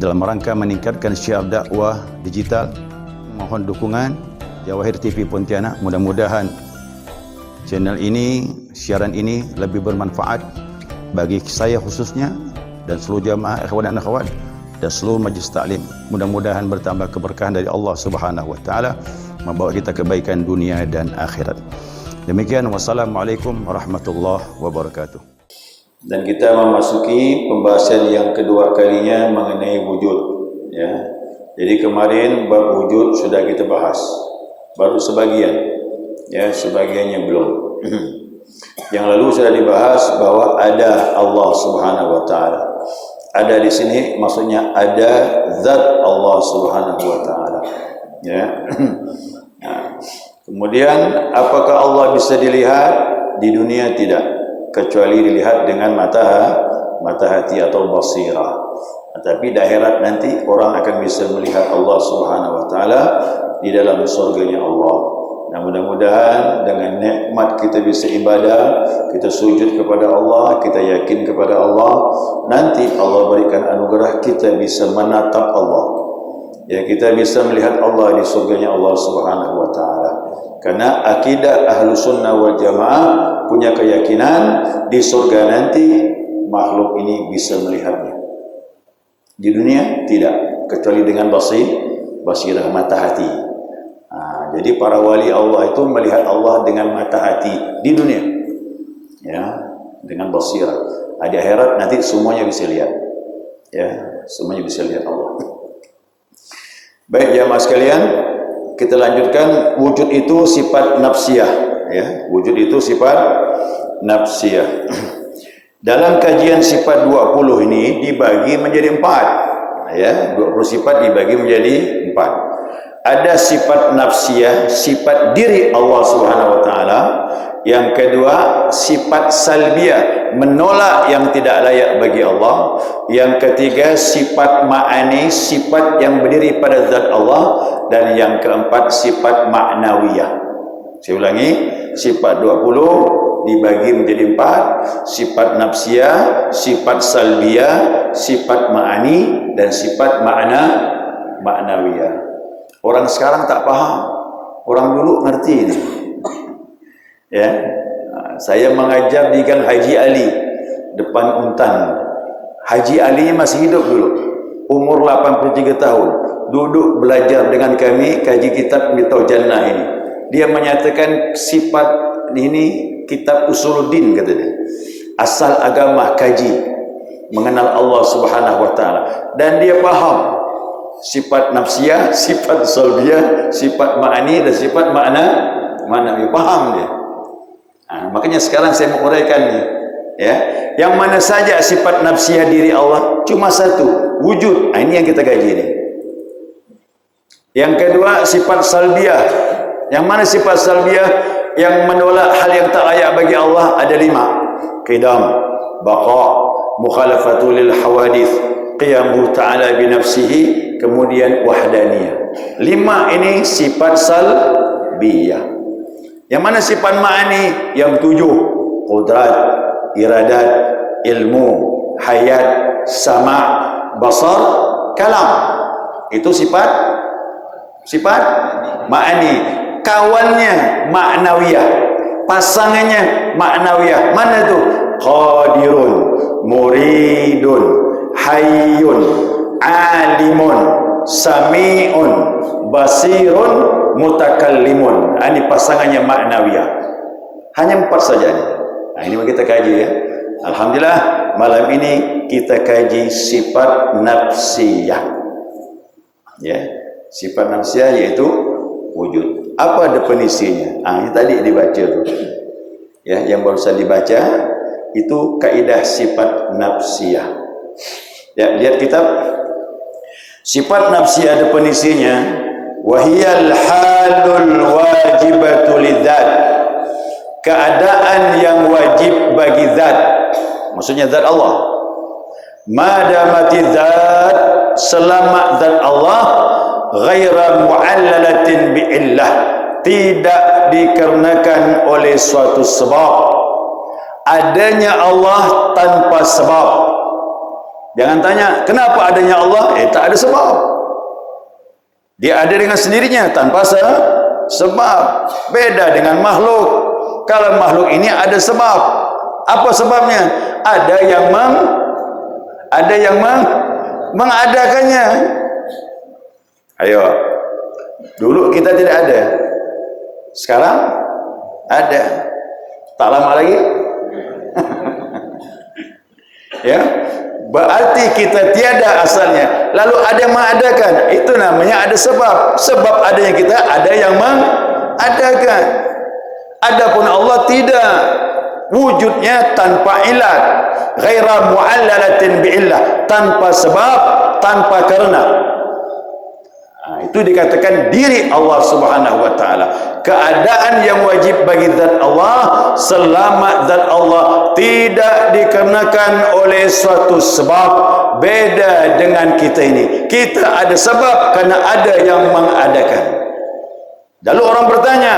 dalam rangka meningkatkan syiar dakwah digital. Mohon dukungan Jawahir TV Pontianak. Mudah-mudahan channel ini, siaran ini lebih bermanfaat bagi saya khususnya dan seluruh jamaah ikhwan dan akhwat dan seluruh majlis taklim. Mudah-mudahan bertambah keberkahan dari Allah Subhanahu wa taala, membawa kita kebaikan dunia dan akhirat. Demikian, wassalamualaikum warahmatullahi wabarakatuh. Dan kita memasuki pembahasan yang kedua kalinya mengenai wujud, ya. Jadi kemarin bab wujud sudah kita bahas, baru sebagian, ya, sebagiannya belum. Yang lalu sudah dibahas bahwa ada Allah Subhanahu wa taala. Ada di sini maksudnya ada zat Allah Subhanahu wa taala, ya. Nah, kemudian apakah Allah bisa dilihat? Di dunia tidak, kecuali dilihat dengan mata hati atau basirah. Tapi di akhirat nanti orang akan bisa melihat Allah Subhanahu wa taala di dalam surganya Allah. Nah, mudah-mudahan dengan nikmat kita bisa ibadah, kita sujud kepada Allah, kita yakin kepada Allah, nanti Allah berikan anugerah kita bisa menatap Allah. Ya, kita bisa melihat Allah di surganya Allah Subhanahu wa taala. Karena akidah Ahlus Sunnah wal Jamaah punya keyakinan di surga nanti makhluk ini bisa melihatnya. Di dunia tidak, kecuali dengan basirah mata hati. Jadi para wali Allah itu melihat Allah dengan mata hati di dunia, ya, dengan basirah. Di akhirat nanti semuanya bisa lihat, ya, semuanya bisa lihat Allah. Baik jamaah sekalian, kita lanjutkan. Wujud itu sifat nafsiyah, ya. Wujud itu sifat nafsiyah. Dalam kajian sifat 20 ini dibagi menjadi 4, ya. 20 sifat dibagi menjadi 4. Ada sifat nafsiyah, sifat diri Allah Subhanahu wa taala. Yang kedua, sifat salbiyah, menolak yang tidak layak bagi Allah. Yang ketiga, sifat ma'ani, sifat yang berdiri pada zat Allah. Dan yang keempat, sifat ma'nawiyah. Saya ulangi, sifat 20 dibagi menjadi 4. Sifat nafsiyah, sifat salbiyah, sifat ma'ani, dan sifat ma'nawiyah. Orang sekarang tak paham, orang dulu ngerti ini. Ya, saya mengajar di Gang Haji Ali depan Untan. Haji Ali masih hidup dulu, umur 83 tahun, duduk belajar dengan kami kaji kitab Miftahul Jannah ini. Dia menyatakan sifat ini kitab Usuluddin, katanya, asal agama kaji mengenal Allah Subhanahu wa taala, dan dia paham sifat nafsiyah, sifat salbiyah, sifat ma'ani, dan sifat ma'nawi. Paham dia. Makanya sekarang saya menguraikan, ya, yang mana saja sifat nafsiyah diri Allah cuma satu, wujud. Ini yang kita kaji ini. Yang kedua, sifat salbiyah. Yang mana sifat salbiyah? Yang menolak hal yang tak layak bagi Allah ada 5. Qidam, baqa, mukhalafatul lil hawadith, qiyamu ta'ala bi nafsihi, kemudian wahdaniyah. 5 ini sifat salbiyah. Yang mana sifat ma'ani? Yang 7, qudrat, iradat, ilmu, hayat, sama', basar, kalam. Itu sifat ma'ani. Kawannya ma'nawiyah, pasangannya ma'nawiyah. Mana itu? Qadirun, muridun, hayyun, alimun, sami'un, basirun, mutakallimun. Ini pasangannya ma'nawiyah. Hanya 4 saja ini. Ini kita kaji, ya. Alhamdulillah malam ini kita kaji sifat nafsiyah, ya. Sifat nafsiyah yaitu wujud. Apa definisinya? Ini tadi dibaca tuh, ya, yang barusan dibaca itu kaidah sifat nafsiyah. Ya, lihat kitab. Sifat nafsiyah definisinya, wahiyal halul wajibatu lidzat, keadaan yang wajib bagi zat, maksudnya zat Allah. Madamati zat, selama zat Allah ghaira mu'allalatin bi'illah, tidak dikarenakan oleh suatu sebab. Adanya Allah tanpa sebab. Jangan tanya kenapa adanya Allah, tak ada sebab. Dia ada dengan sendirinya tanpa sebab. Beda dengan makhluk. Kalau makhluk ini ada sebab. Apa sebabnya? Ada yang mengadakannya. Ayo. Dulu kita tidak ada. Sekarang ada. Tak lama lagi. Ya. Berarti kita tiada asalnya. Lalu ada yang mengadakan. Itu namanya ada sebab. Sebab adanya kita, ada yang mengadakan. Adapun Allah tidak. Wujudnya tanpa ilat. Ghaira mu'allalatin bi'illah. Tanpa sebab, tanpa karena. Itu dikatakan diri Allah Subhanahu wa ta'ala. Keadaan yang wajib bagi zat Allah, selamat zat Allah, tidak dikarenakan oleh suatu sebab. Beda dengan kita ini. Kita ada sebab karena ada yang mengadakan. Lalu orang bertanya,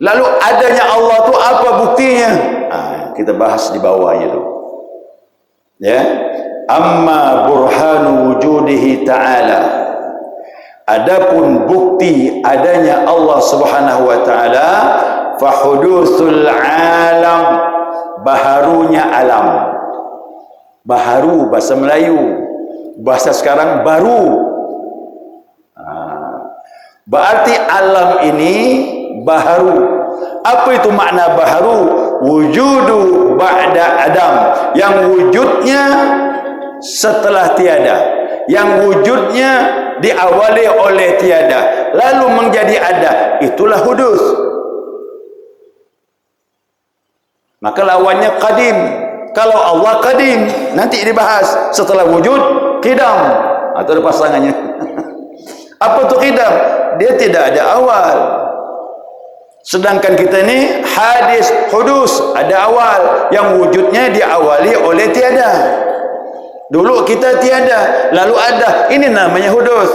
lalu adanya Allah itu apa buktinya? Kita bahas di bawahnya itu. Ya. Amma burhanu wujudihi ta'ala. Adapun bukti adanya Allah Subhanahu wa taala, fahudusul alam, baharunya alam. Baharu bahasa Melayu, bahasa sekarang baru. Berarti alam ini baharu. Apa itu makna baharu? Wujudu ba'da adam, yang wujudnya setelah tiada, yang wujudnya diawali oleh tiada lalu menjadi ada, itulah hudus. Maka lawannya qadim. Kalau Allah qadim, nanti dibahas setelah wujud qidam, atau ada pasangannya. Apa itu qidam? Dia tidak ada awal. Sedangkan kita ini hadis, hudus, ada awal, yang wujudnya diawali oleh tiada. Dulu kita tiada, lalu ada. Ini namanya hudus.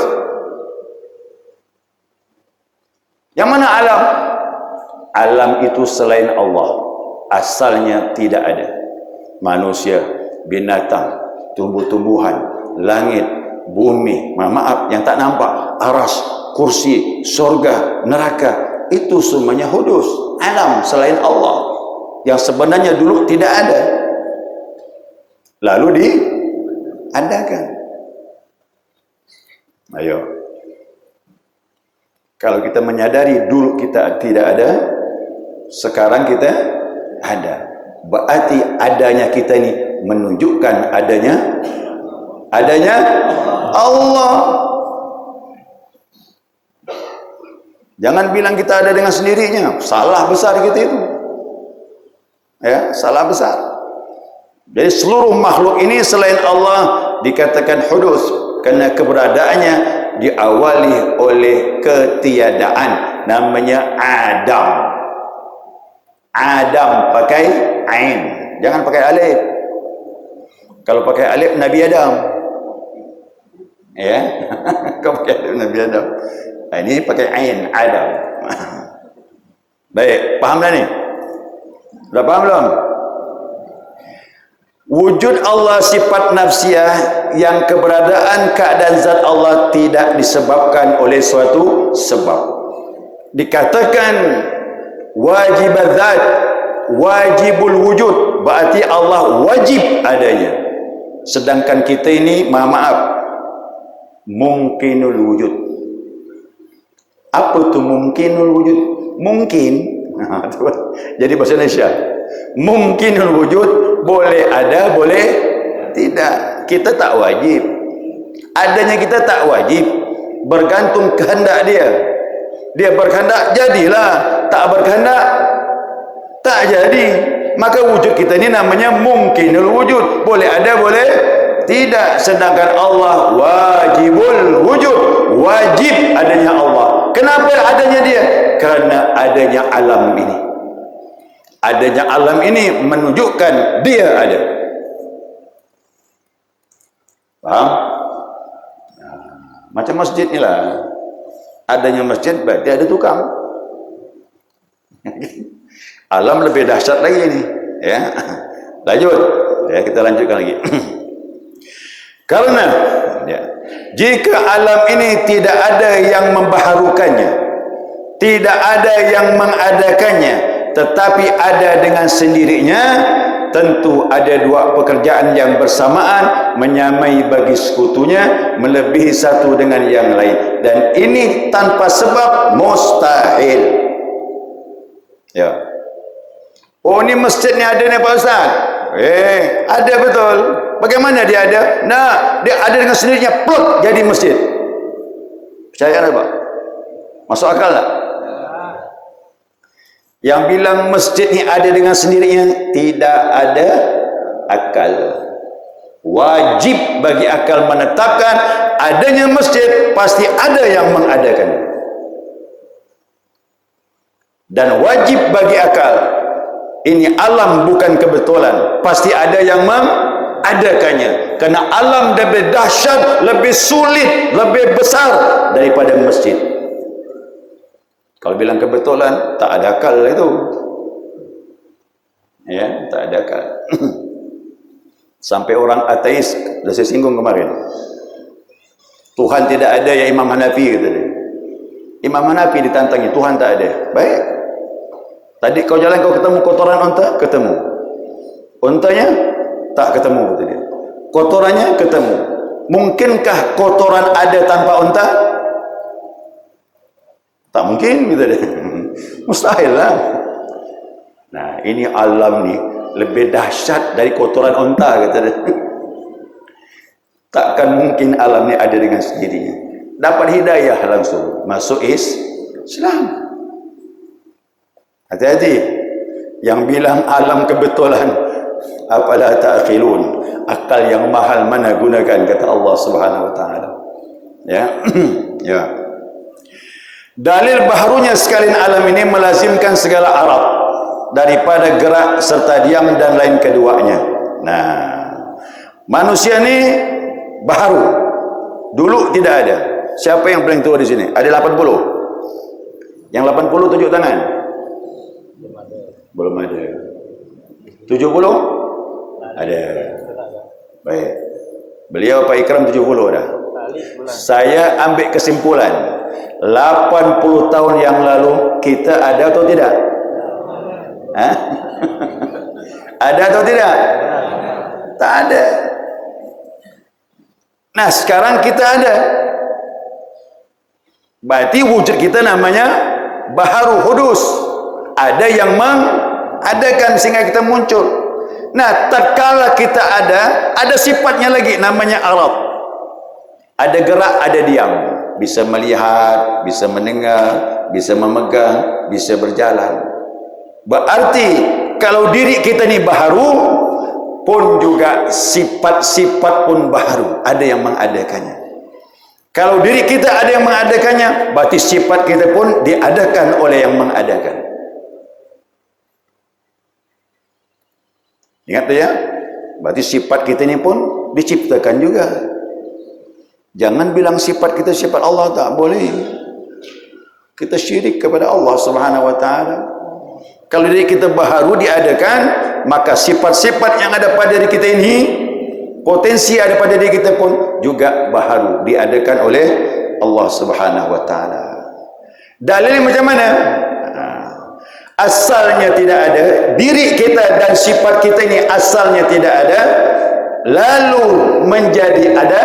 Yang mana alam? Alam itu selain Allah. Asalnya tidak ada. Manusia, binatang, tumbuh-tumbuhan, langit, bumi, maaf yang tak nampak, aras, kursi, surga, neraka, itu semuanya hudus. Alam selain Allah. Yang sebenarnya dulu tidak ada. Lalu diadakan. Ayo. Kalau kita menyadari dulu kita tidak ada, sekarang kita ada. Berarti adanya kita ini menunjukkan adanya Allah. Jangan bilang kita ada dengan sendirinya. Salah besar kita itu. Ya, salah besar. Jadi seluruh makhluk ini selain Allah dikatakan hudus karena keberadaannya diawali oleh ketiadaan, namanya Adam. Adam pakai ain, jangan pakai alif. Kalau pakai alif Nabi Adam. Ya. Kau pakai alif Nabi Adam. Nah, ini pakai ain, Adam. Baik, paham dah ni? Sudah paham belum? Wujud Allah sifat nafsiyah yang keberadaan keadaan zat Allah tidak disebabkan oleh suatu sebab. Dikatakan wajib zat, wajibul wujud, berarti Allah wajib adanya. Sedangkan kita ini, maaf, mungkinul wujud. Apa tu mungkinul wujud? Mungkin. Jadi bahasa Indonesia. Mungkinul wujud, boleh ada, boleh tidak. Kita tak wajib. Adanya kita tak wajib. Bergantung kehendak dia. Dia berkehendak, jadilah. Tak berkehendak, tak jadi. Maka wujud kita ini namanya mungkinul wujud. Boleh ada, boleh tidak. Sedangkan Allah wajibul wujud. Wajib adanya Allah. Kenapa adanya dia? Karena adanya alam ini. Adanya alam ini menunjukkan dia ada. Faham? Macam masjid ni lah. Adanya masjid berarti ada tukang. Alam lebih dahsyat lagi ni. Ya. Lanjut. Ya, kita lanjutkan lagi. Karena ya, jika alam ini tidak ada yang membaharukannya, tidak ada yang mengadakannya, tetapi ada dengan sendirinya, tentu ada dua pekerjaan yang bersamaan, menyamai bagi sekutunya, melebihi satu dengan yang lain, dan ini tanpa sebab mustahil. Ya. Oh, ini masjid ni ada ni Pak Ustaz. Ada betul. Bagaimana dia ada? Nah, dia ada dengan sendirinya, plot jadi masjid. Percaya tak Pak? Masuk akal tak? Yang bilang masjid ni ada dengan sendirinya tidak ada akal. Wajib bagi akal menetapkan adanya masjid, pasti ada yang mengadakan. Dan wajib bagi akal, ini alam bukan kebetulan, pasti ada yang mengadakannya. Kerana alam lebih dahsyat, lebih sulit, lebih besar daripada masjid. Kalau bilang kebetulan, tak ada akal itu. Ya, tak ada akal. Sampai orang ateis, dah saya singgung kemarin, Tuhan tidak ada, ya Imam Hanafi kata dia. Imam Hanafi ditantangi, Tuhan tak ada. Baik. Tadi kau jalan, kau ketemu kotoran unta? Ketemu. Untanya? Tak ketemu, kata dia. Kotorannya? Ketemu. Mungkinkah kotoran ada tanpa unta? Tak mungkin, kata dia. Mustahil lah. Nah, ini alam ni lebih dahsyat dari kotoran unta, kata dia. Takkan mungkin alam ni ada dengan sendirinya. Dapat hidayah langsung masuk Islam. Hati-hati yang bilang alam kebetulan, apalah ta'qilun, akal yang mahal mana gunakan, kata Allah Subhanahu wa taala. Ya. Ya. Dalil baharunya sekalian alam ini melazimkan segala arab daripada gerak serta diam dan lain keduanya. Nah, manusia ni baharu. Dulu tidak ada. Siapa yang paling tua di sini? Ada 80. Yang 80 tunjuk tangan. Belum ada. 70? Ada. Baik. Beliau Pak Ikram 70 dah. Saya ambil kesimpulan, 80 tahun yang lalu kita ada atau tidak? Hah? Ada atau tidak? Tak ada. Nah, sekarang kita ada. Berarti wujud kita namanya baharu hudus. Ada yang mengadakan sehingga kita muncul. Nah, tatkala kita ada sifatnya lagi namanya arab. Ada gerak, ada diam. Bisa melihat, bisa mendengar, bisa memegang, bisa berjalan. Berarti kalau diri kita ni baharu, pun juga sifat-sifat pun baharu. Ada yang mengadakannya. Kalau diri kita ada yang mengadakannya, berarti sifat kita pun diadakan oleh yang mengadakan. Ingat ya, berarti sifat kita ini pun diciptakan juga. Jangan bilang sifat kita sifat Allah, tak boleh. Kita syirik kepada Allah Subhanahu wa taala. Kalau diri kita baharu diadakan, maka sifat-sifat yang ada pada diri kita ini, potensi ada pada diri kita pun juga baharu diadakan oleh Allah Subhanahu wa taala. Dalilnya macam mana? Asalnya tidak ada, diri kita dan sifat kita ini asalnya tidak ada, lalu menjadi ada,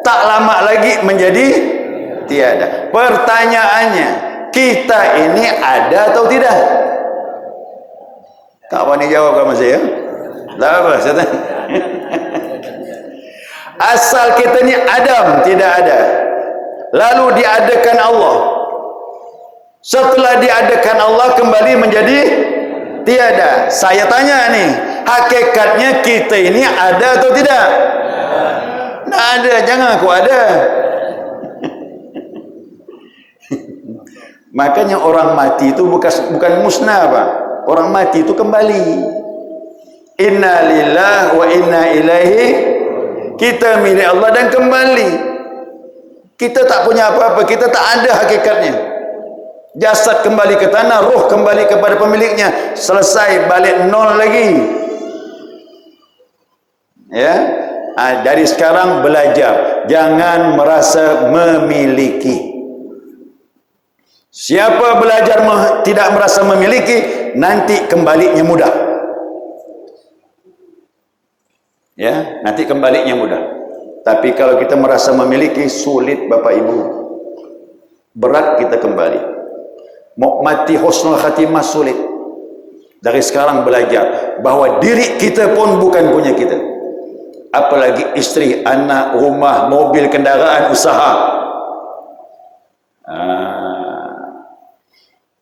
tak lama lagi menjadi tiada. Pertanyaannya, kita ini ada atau tidak? Tak wani jawab kamu saya? Tak apa, saya tanya. Asal kita ni Adam tidak ada, lalu diadakan Allah. Setelah diadakan Allah kembali menjadi tiada. Saya tanya nih, hakikatnya kita ini ada atau tidak? Tidak ada, jangan aku ada. Makanya orang mati itu bukan musnah, Pak. Orang mati itu kembali. Inna lillahi wa inna ilaihi. Kita milik Allah dan kembali. Kita tak punya apa-apa, kita tak ada hakikatnya. Jasad kembali ke tanah, roh kembali kepada pemiliknya, selesai, balik nol lagi. Ya, Dari sekarang belajar, jangan merasa memiliki. Siapa belajar tidak merasa memiliki, nanti kembalinya mudah. Ya, nanti kembalinya mudah. Tapi kalau kita merasa memiliki, sulit Bapak Ibu. Berat kita kembali. Mau mati husnul khatimah sulit. Dari sekarang belajar bahwa diri kita pun bukan punya kita. Apalagi istri, anak, rumah, mobil, kendaraan, usaha.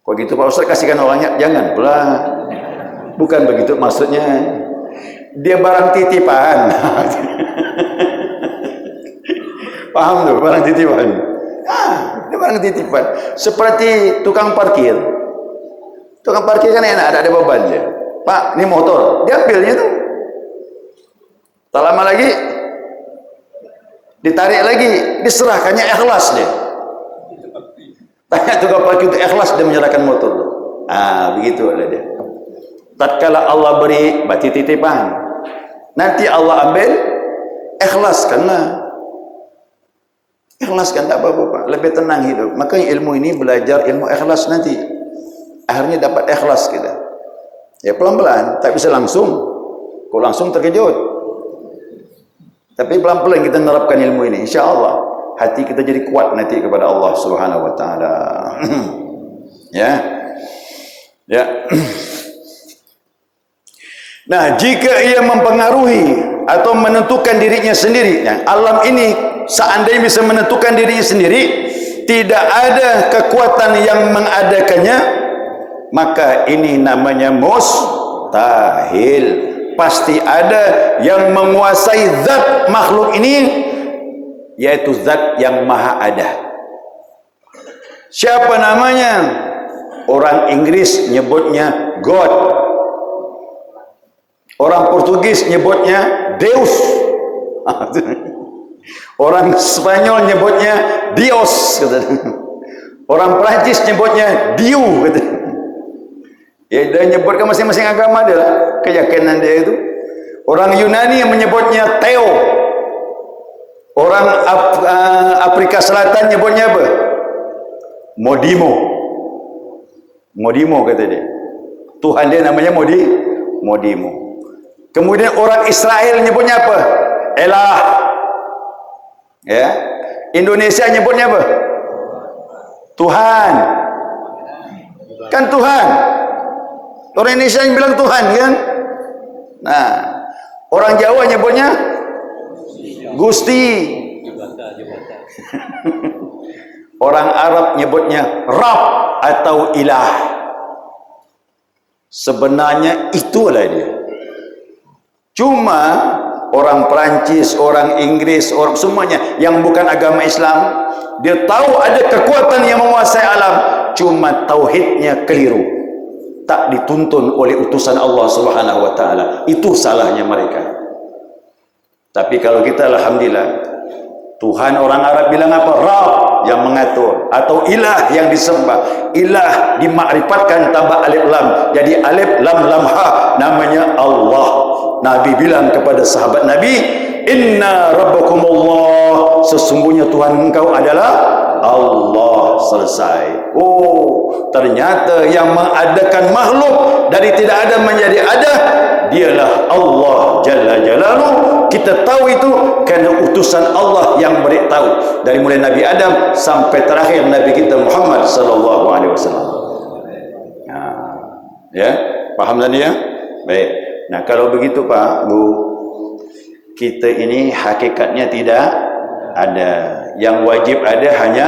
Kok gitu Pak Ustaz, kasihkan orangnya? Jangan pula. Bukan begitu maksudnya. Dia barang titipan. Paham tuh, barang titipan. Dia barang titipan. Seperti tukang parkir. Tukang parkir kan enak, ada beban dia. Pak, ini motor. Dia ambilnya tuh. Tak lama lagi ditarik lagi, diserahkannya, ikhlas dia. Tanya tukang parkir itu ikhlas dia menyerahkan motor. Begitu ada dia. Tatkala Allah beri, berarti titipan. Nanti Allah ambil, ikhlaskanlah. Ikhlaskan, tak apa-apa Pak. Lebih tenang hidup. Makanya ilmu ini belajar ilmu ikhlas nanti. Akhirnya dapat ikhlas kita. Ya pelan-pelan, tak bisa langsung. Kok langsung terkejut. Tapi pelan-pelan kita menerapkan ilmu ini, insya Allah hati kita jadi kuat nanti kepada Allah Subhanahu Wa Taala. Ya. Nah, jika ia mempengaruhi atau menentukan dirinya sendiri, yang alam ini seandainya bisa menentukan dirinya sendiri, tidak ada kekuatan yang mengadakannya, maka ini namanya mustahil. Pasti ada yang menguasai zat makhluk ini, yaitu zat yang maha ada. Siapa namanya? Orang Inggris nyebutnya God, orang Portugis nyebutnya Deus, orang Spanyol nyebutnya Dios, orang Prancis nyebutnya Dieu. Ya, dia menyebutkan masing-masing agama dia lah, keyakinan dia itu. Orang Yunani yang menyebutnya Theo. Orang Afrika Selatan nyebutnya apa? Modimo. Modimo kata dia. Tuhan dia namanya Modimo. Kemudian orang Israel nyebutnya apa? Elah. Ya. Indonesia nyebutnya apa? Tuhan. Kan Tuhan. Orang Indonesia yang bilang Tuhan kan? Nah, orang Jawa nyebutnya Gusti. Orang Arab nyebutnya Rab atau Ilah. Sebenarnya itulah dia. Cuma orang Perancis, orang Inggris, orang semuanya yang bukan agama Islam, dia tahu ada kekuatan yang menguasai alam, cuma tauhidnya keliru. Tak dituntun oleh utusan Allah Subhanahu Wa Taala. Itu salahnya mereka. Tapi kalau kita, alhamdulillah, Tuhan orang Arab bilang apa? Rab, yang mengatur, atau ilah yang disembah. Ilah dimakrifatkan tambah alif lam, jadi alif lam lam ha, namanya Allah. Nabi bilang kepada sahabat Nabi, inna rabbakumullah, sesungguhnya Tuhan engkau adalah Allah. Selesai. Oh, ternyata yang mengadakan makhluk dari tidak ada menjadi ada, dialah Allah Jalla Jalaluhu. Kita tahu itu karena utusan Allah yang beritahu, dari mulai Nabi Adam sampai terakhir Nabi kita Muhammad sallallahu alaihi wasallam. Ya, paham tadi ya? Baik. Nah, kalau begitu Pak, Bu, kita ini hakikatnya tidak ada. Yang wajib ada hanya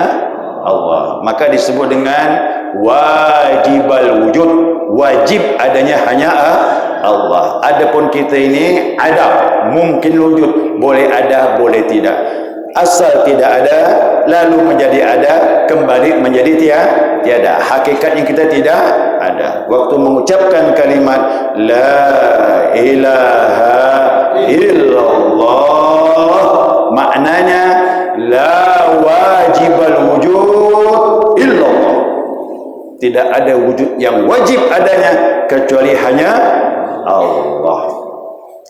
Allah. Maka disebut dengan wajibal wujud. Wajib adanya hanya Allah. Adapun kita ini ada, mungkin wujud, boleh ada, boleh tidak. Asal tidak ada, lalu menjadi ada, kembali menjadi tiada. Hakikatnya kita tidak ada. Waktu mengucapkan kalimat la ilaha illallah, maknanya la wajibal wujud illallah. Tidak ada wujud yang wajib adanya kecuali hanya Allah.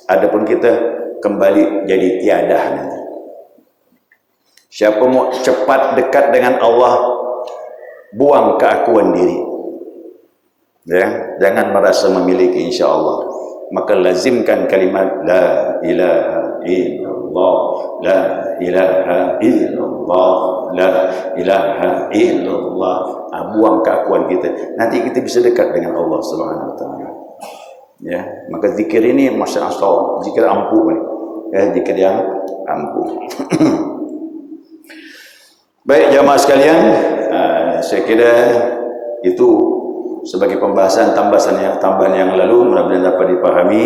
Adapun kita kembali jadi tiada nanti. Siapa mau cepat dekat dengan Allah, buang keakuan diri, ya, jangan merasa memiliki, insya-Allah. Maka lazimkan kalimat la ilaha illallah, la ilaha illallah, la ilaha illallah. Buang keakuan kita, nanti kita bisa dekat dengan Allah Subhanahu wa taala. Ya, maka zikir ini masya-Allah, zikir ampuh ni. Ya, zikir yang ampuh. Baik jamaah sekalian, saya kira itu sebagai pembahasan tambahan yang lalu, mudah-mudahan dapat dipahami.